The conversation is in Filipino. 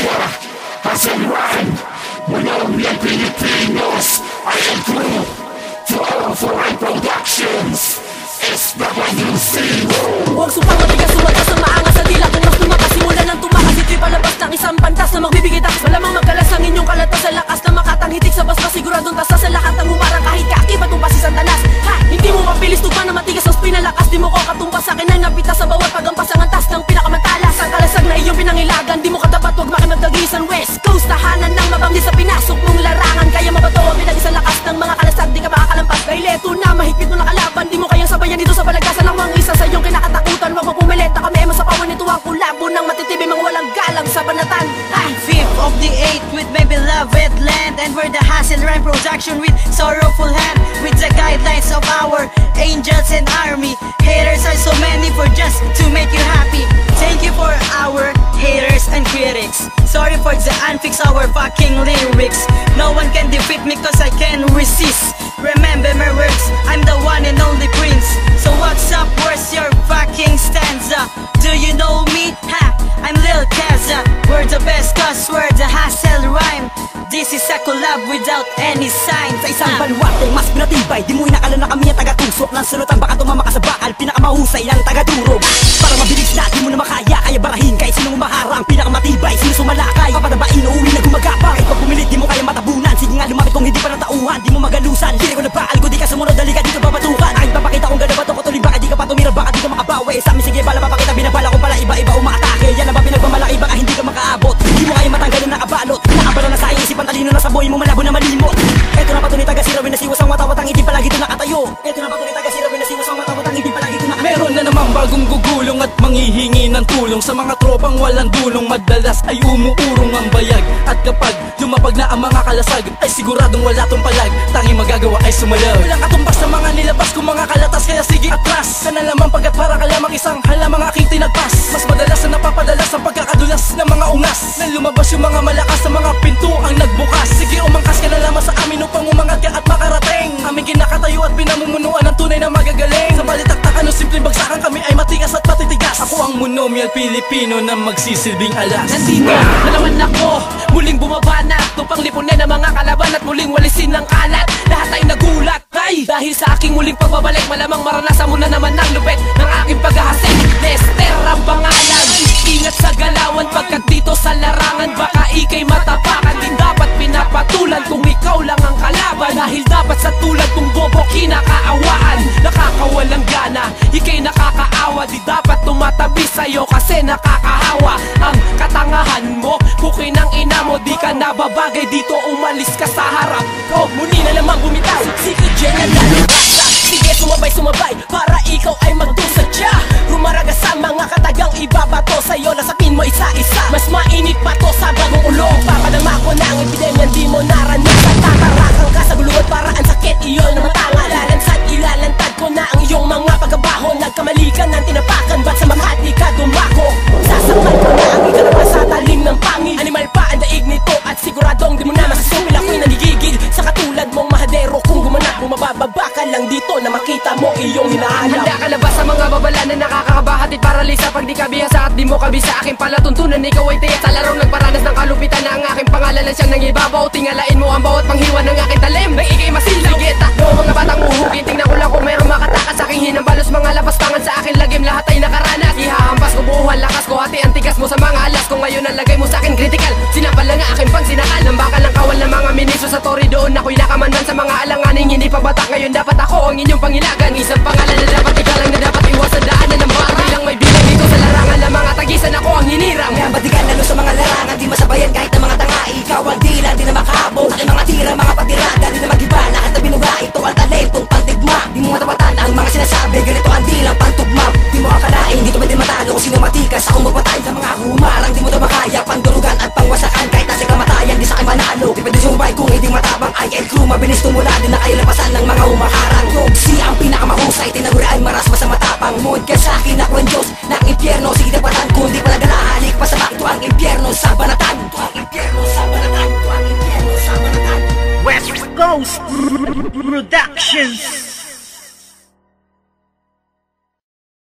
here, hustle rhyme. Walang Pilipinos. I am true to all foreign productions. SWC. Huwag supang matigas, sumagas ang maangas sa dila. Kung mas tumakas, simulan ng tumakas. Ito'y palabas ng isang pantas na magbibigay takas. Malamang magkalas ang inyong kalatas sa lakas na makatanghitik sa basbas. Siguradong tasa sa lahat ng humarang kahit kaakibat mo pa si Santanas. Ha! Hindi mo mapilis tugma na matigas ang pinalakas. Di mo ko katumpas sa akin ay napita sa bawat pagampas ang antas ng pinakamantalas. Ang kalasag na iyong pinangilagan, di mo katapat, huwag makinagdagisan. West Coast, tahanan ng mabanggi sa pinasok mong larangan. Kaya mabato ang pinag-isang lakas ng mga kalasag. Di ka makakalampas dahil eto na mahigpit mo nakalaban. Di mo kayang sabayan dito sa balagkasan ng mga isa sa iyong kinakatakutan. Huwag mo pumilita kami ay masapawan nito ang kulabo ng matitibay mga walang galang sa banatan. Ay! 5th of the 8th with my beloved land, and we're the Hustle Rhyme production with sorrowful hand, with the guidelines of our angels and army. Haters are so many for just to make you happy. Thank you for our haters and critics. Sorry for the unfix our fucking lyrics. No one can defeat me cause I can resist. Remember my words, I'm the one and only prince. So what's up, where's your fucking stanza? Do you know me? Ha! I'm Lil Kaza. We're the best cause we're the Hustle Rhyme. This is a collab without any sign. Sa isang baluarte, mas pinatibay. Di mo inakala na kami ang taga-tusok ng sulatan. Baka tumama ka sa bakal, pinakamahusay ang taga-durog. Para mabilis na, di mo na makaya. Kaya barahin kahit sinong umaharang, pinakamatibay, sino sumalakay. Papadabain, uuwi na gumagapang. Kahit pag pumilit, di mo kaya matabunan. Sige nga lumapit kung hindi pa natauhan, di mo magalusan. Hindi ko nagpaal, kung di ka sumunod, dali ka dito babatukan. Ay, papakita kung ganda ba ito, kutuloy baka di ka pa tumira. Baka di ka makabawi, sa amin sige bala papakita. Binabala ko pala, iba-iba umaatake. Yan ang ba pinagmamalaki, baka hindi ka makaabot. Di mo kaya matanggalin ng abalot. Naabala na sa iyong isipan, talino na sa buhay mo, malabo na malimot. Eto na patunay taga-sirawin na siwas ang watawat ang hindi palagi ito nakatayo. Eto na patunay taga-sirawin na siwas ang watawat ang hindi palagi ito nakatayo. Meron na namang bagong gugulong at manghihingi ng tulong sa mga tropang walang dulong. Madalas ay umuurong ang bayag, at kapag lumapag na ang mga kalasag, ay siguradong wala tong palag. Tanging magagawa ay sumalag. Walang katumbas sa mga nilabas kong mga kalatas, kaya sige atras. Sana lamang pagkat para ka lamang isang halamang aking tinagpas. Mas madalas na napapadalas ang pagkakadulas ng mga ungas, na lumabas yung mga malakas sa mga pinto ang nagbukas. Sige umangkas ka na lamang sa amin upang umangat ka at makarating. Aming kinakatayo at pinamumunuan ng tunay na magagaling. Sa balitaktakan o simpleng bagsakan, kami ay matigas at matitigas. Ako ang monomial Pilipino na magsisilbing alas. Nandito na naman ako, muling bumabana, tupang lipunin ang mga kalaban at muling walisin ng kalat. Lahat ay nagulat, ay dahil sa aking muling pagbabalik, malamang maranasan mo na naman ang lupet ng aking paghahasik. Lester ang pangalan, ingat sa galawan, pagkat dito sa larangan baka ikay matapakan. Din dapat pinapatulan kung ikaw lang ang kalaban, dahil dapat sa tulad kong bobo kinakaawaan. Nakakawalang gana, ikay nakakaawa, di dapat tumatabi sa'yo kasi nakakahawa. Ang katangahan mo, pukin ang ina mo, di ka nababagay dito, umalis ka sa harap ko. Muli na namang bumitaw, sige dyan na lalabasa. Sige sumabay, para ikaw ay magdusadya. Rumaraga sa mga katagang ibabato sa'yo, nasapin mo isa-isa. Mas mainit pa to sa bagong ulong. Papadama ko na ang epidemya, di mo naranasan. Tatarakang ka sa guluhan, para ang sakit iyon na matangal. Lalansad, ilalantad ko na ang iyong mga pagkabaho. Nagkamali ka ng tinapakan, ba't sa Makati ka dumako? Sasaktan ko na ang ikarapa sa talim ng pangil. Animal pa ang daig nito at siguradong di mo na masasumil. Ako'y nanigigil sa katulad mong mahadero. Kung gumanap, bumababa ka lang dito na makita mo iyong hinahanap. Handa ka na ba sa mga babala na nakakakabahatid paralisa? Pag di ka bihasa at di mo kabisa, aking palatuntunan ikaw ay tiyak. Sa larong nagparanas ng kalupitan na ang aking pangalan siyang nangibabaw. Tingalain mo ang bawat panghiwa ng aking talim, na ikay masilay. Sige, takbo mga batang uhugin, tingnan ko lang kung mayroong makatakas sa aking hinambalos. Mga lapastangan sa aking lagim, lahat ay nakaranas. Ihahampas ko buuhan, lakas ko, hati ang tigas mo sa mga alas. Kung ngayon ang lagay mo sa akin critical, sinapal lang ang aking pangsinakal. Ng bakal ng kawal ng mga miniso sa tori doon, ako'y nakamanman sa mga alanganing hindi pa batak. Ngayon dapat ako ang inyong pangilagan. Isang